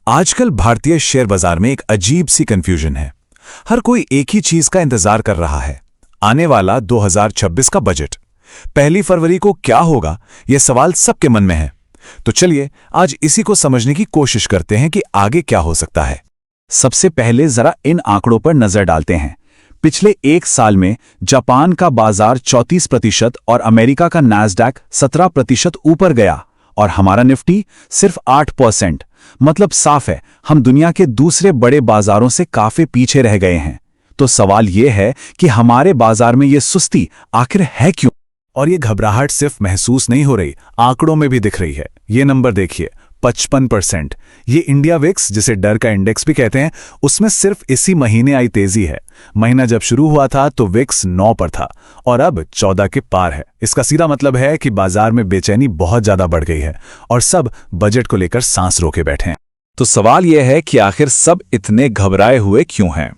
आजकल भारतीय शेयर बाजार में एक अजीब सी कंफ्यूजन है। हर कोई एक ही चीज का इंतजार कर रहा है, आने वाला 2026 का बजट। 1 फरवरी को क्या होगा, यह सवाल सबके मन में है। तो चलिए आज इसी को समझने की कोशिश करते हैं कि आगे क्या हो सकता है। सबसे पहले जरा इन आंकड़ों पर नजर डालते हैं। पिछले एक साल में जापान का बाजार 34% और अमेरिका का नैस्डैक 17% ऊपर गया और हमारा निफ्टी सिर्फ 8%। मतलब साफ है, हम दुनिया के दूसरे बड़े बाजारों से काफी पीछे रह गए हैं। तो सवाल यह है कि हमारे बाजार में यह सुस्ती आखिर है क्यों? और ये घबराहट सिर्फ महसूस नहीं हो रही, आंकड़ों में भी दिख रही है। ये नंबर देखिए, 55%। ये इंडिया विक्स, जिसे डर का इंडेक्स भी कहते हैं, उसमें सिर्फ इसी महीने आई तेजी है। महीना जब शुरू हुआ था तो विक्स 9 पर था और अब 14 के पार है। इसका सीधा मतलब है कि बाजार में बेचैनी बहुत ज्यादा बढ़ गई है और सब बजट को लेकर सांस रोके बैठे हैं। तो सवाल यह है कि आखिर सब इतने घबराए हुए क्यों हैं?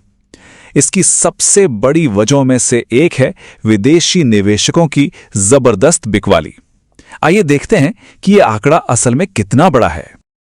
इसकी सबसे बड़ी वजहों में से एक है विदेशी निवेशकों की जबरदस्त बिकवाली। आइए देखते हैं कि यह आंकड़ा असल में कितना बड़ा है।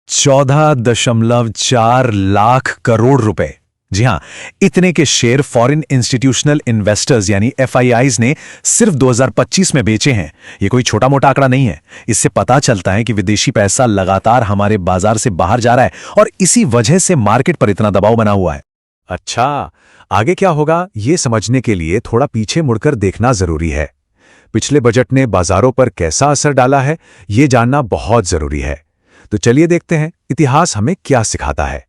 14.4 लाख करोड़ रुपए। जी हां, इतने के शेयर फॉरेन इंस्टीट्यूशनल इन्वेस्टर्स यानी FIIs ने सिर्फ 2025 में बेचे हैं। यह कोई छोटा मोटा आंकड़ा नहीं है। इससे पता चलता है कि विदेशी पैसा लगातार हमारे बाजार से बाहर जा रहा है और इसी वजह से मार्केट पर इतना दबाव बना हुआ है। अच्छा, आगे क्या होगा ये समझने के लिए थोड़ा पीछे मुड़कर देखना जरूरी है। पिछले बजट ने बाजारों पर कैसा असर डाला है, ये जानना बहुत जरूरी है। तो चलिए देखते हैं इतिहास हमें क्या सिखाता है।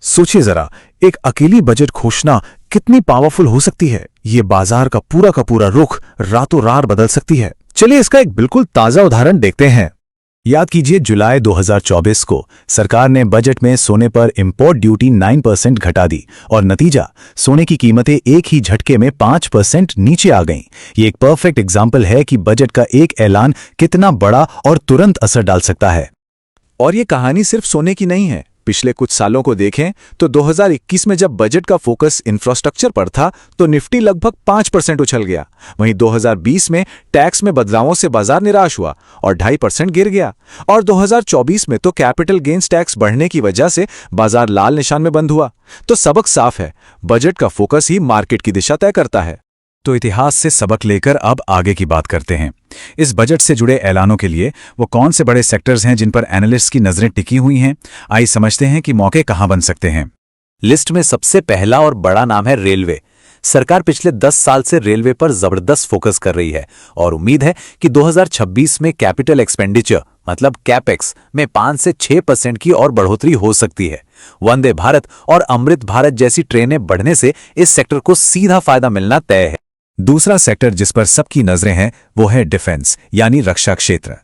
सोचिए जरा, एक अकेली बजट घोषणा कितनी पावरफुल हो सकती है। ये बाजार का पूरा रुख रातों रात बदल सकती है। चलिए इसका एक बिल्कुल ताजा उदाहरण देखते हैं। याद कीजिए, जुलाई 2024 को सरकार ने बजट में सोने पर इंपोर्ट ड्यूटी 9% घटा दी और नतीजा, सोने की कीमतें एक ही झटके में 5% नीचे आ गईं। ये एक परफेक्ट एग्जाम्पल है कि बजट का एक ऐलान कितना बड़ा और तुरंत असर डाल सकता है। और ये कहानी सिर्फ सोने की नहीं है। पिछले कुछ सालों को देखें तो 2021 में जब बजट का फोकस इंफ्रास्ट्रक्चर पर था तो निफ्टी लगभग 5% उछल गया। वहीं 2020 में टैक्स में बदलावों से बाजार निराश हुआ और 2.5% गिर गया। और 2024 में तो कैपिटल गेन्स टैक्स बढ़ने की वजह से बाजार लाल निशान में बंद हुआ। तो सबक साफ है, बजट का फोकस ही मार्केट की दिशा तय करता है। तो इतिहास से सबक लेकर अब आगे की बात करते हैं। इस बजट से जुड़े ऐलानों के लिए वो कौन से बड़े सेक्टर्स हैं जिन पर एनालिस्ट की नजरें टिकी हुई हैं? आइए समझते हैं कि मौके कहां बन सकते हैं। लिस्ट में सबसे पहला और बड़ा नाम है रेलवे। सरकार पिछले 10 साल से रेलवे पर जबरदस्त फोकस कर रही है और उम्मीद है कि 2026 में कैपिटल एक्सपेंडिचर मतलब कैपेक्स में 5 से 6% की और बढ़ोतरी हो सकती है। वंदे भारत और अमृत भारत जैसी ट्रेनें बढ़ने से इस सेक्टर को सीधा फायदा मिलना तय है। दूसरा सेक्टर जिस पर सबकी नजरें हैं वो है डिफेंस यानी रक्षा क्षेत्र।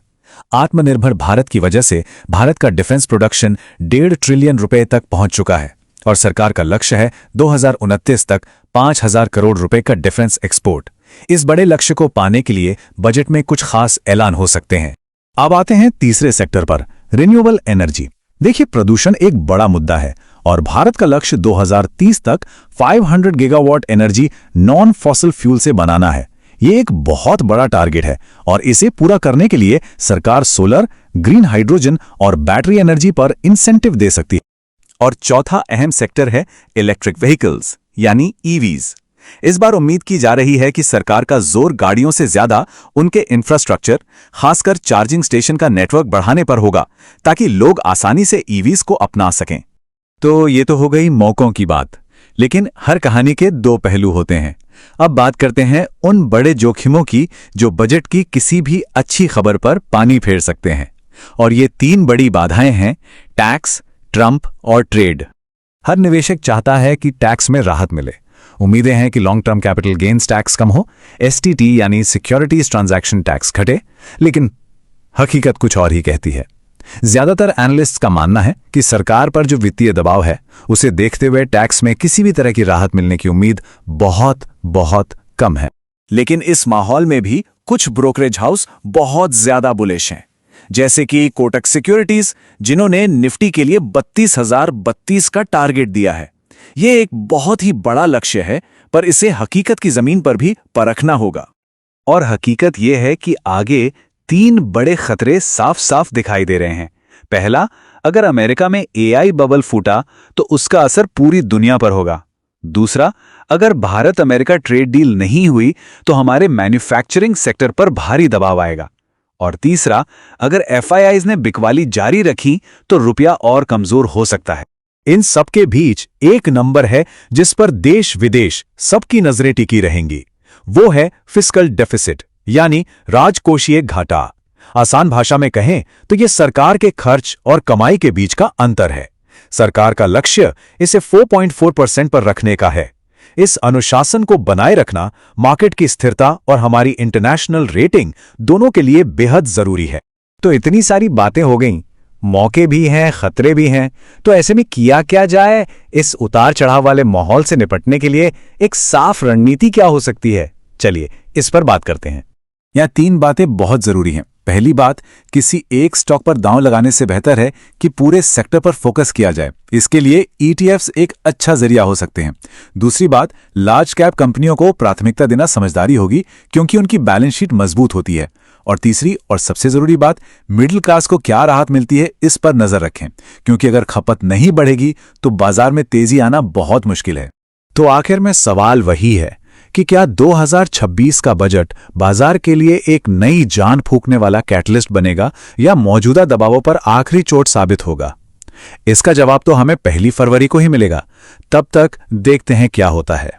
आत्मनिर्भर भारत की वजह से भारत का डिफेंस प्रोडक्शन 1.5 ट्रिलियन रुपए तक पहुंच चुका है और सरकार का लक्ष्य है 2029 तक 5,000 करोड़ रुपए का डिफेंस एक्सपोर्ट। इस बड़े लक्ष्य को पाने के लिए बजट में कुछ खास ऐलान हो सकते हैं। अब आते हैं तीसरे सेक्टर पर, रिन्यूएबल एनर्जी। देखिए, प्रदूषण एक बड़ा मुद्दा है और भारत का लक्ष्य 2030 तक 500 gigawatt energy non fossil fuel से बनाना है। ये एक बहुत बड़ा टारगेट है और इसे पूरा करने के लिए सरकार सोलर, ग्रीन हाइड्रोजन और बैटरी एनर्जी पर इंसेंटिव दे सकती है। और चौथा अहम सेक्टर है इलेक्ट्रिक व्हीकल्स यानी EVs। इस बार उम्मीद की जा रही है कि सरकार का जोर गाड़ियों से ज्यादा उनके इंफ्रास्ट्रक्चर, खासकर चार्जिंग स्टेशन का नेटवर्क बढ़ाने पर होगा ताकि लोग आसानी से EVs को अपना सकें। तो ये तो हो गई मौकों की बात, लेकिन हर कहानी के 2 पहलू होते हैं। अब बात करते हैं उन बड़े जोखिमों की जो बजट की किसी भी अच्छी खबर पर पानी फेर सकते हैं। और ये 3 बड़ी बाधाएं हैं: टैक्स, ट्रंप और ट्रेड। हर निवेशक चाहता है कि टैक्स में राहत मिले। उम्मीदें हैं कि long term capital gains tax कम हो, STT यानी सिक्योरिटीज ट्रांजैक्शन टैक्स घटे, लेकिन हकीकत कुछ और ही कहती है। ज्यादातर एनालिस्ट्स का मानना है कि सरकार पर जो वित्तीय दबाव है उसे देखते हुए टैक्स में किसी भी तरह की राहत मिलने की उम्मीद बहुत कम है। लेकिन इस माहौल में भी कुछ ब्रोकरेज हाउस बहुत ज्यादा बुलिश हैं, जैसे कि कोटक सिक्योरिटीज, जिन्होंने निफ्टी के लिए 32,032 का टारगेट दिया है। यह एक बहुत ही बड़ा लक्ष्य है, पर इसे हकीकत की जमीन पर भी परखना होगा। और हकीकत यह है कि आगे 3 बड़े खतरे साफ साफ दिखाई दे रहे हैं। पहला, अगर अमेरिका में एआई बबल फूटा तो उसका असर पूरी दुनिया पर होगा। दूसरा, अगर भारत अमेरिका ट्रेड डील नहीं हुई तो हमारे मैन्युफैक्चरिंग सेक्टर पर भारी दबाव आएगा। और तीसरा, अगर एफआईआईज ने बिकवाली जारी रखी तो रुपया और कमजोर हो सकता है। इन सबके बीच एक नंबर है जिस पर देश विदेश सबकी नजरें टिकी रहेंगी। वो है फिस्कल डेफिसिट, यानी राजकोषीय घाटा। आसान भाषा में कहें तो ये सरकार के खर्च और कमाई के बीच का अंतर है। सरकार का लक्ष्य इसे 4.4% पर रखने का है। इस अनुशासन को बनाए रखना मार्केट की स्थिरता और हमारी इंटरनेशनल रेटिंग दोनों के लिए बेहद जरूरी है। तो इतनी सारी बातें हो गईं, मौके भी हैं, खतरे भी हैं, तो ऐसे में किया क्या जाए? इस उतार चढ़ाव वाले माहौल से निपटने के लिए एक साफ रणनीति क्या हो सकती है? चलिए इस पर बात करते हैं। यहाँ 3 बातें बहुत जरूरी हैं। पहली बात, किसी एक स्टॉक पर दांव लगाने से बेहतर है कि पूरे सेक्टर पर फोकस किया जाए। इसके लिए ETFs एक अच्छा जरिया हो सकते हैं। दूसरी बात, लार्ज कैप कंपनियों को प्राथमिकता देना समझदारी होगी क्योंकि उनकी बैलेंस शीट मजबूत होती है। और तीसरी और सबसे जरूरी बात, मिडिल क्लास को क्या राहत मिलती है इस पर नजर रखें, क्योंकि अगर खपत नहीं बढ़ेगी तो बाजार में तेजी आना बहुत मुश्किल है। तो आखिर में सवाल वही है कि क्या 2026 का बजट बाजार के लिए एक नई जान फूंकने वाला कैटलिस्ट बनेगा या मौजूदा दबावों पर आखिरी चोट साबित होगा? इसका जवाब तो हमें 1 फरवरी को ही मिलेगा। तब तक देखते हैं क्या होता है।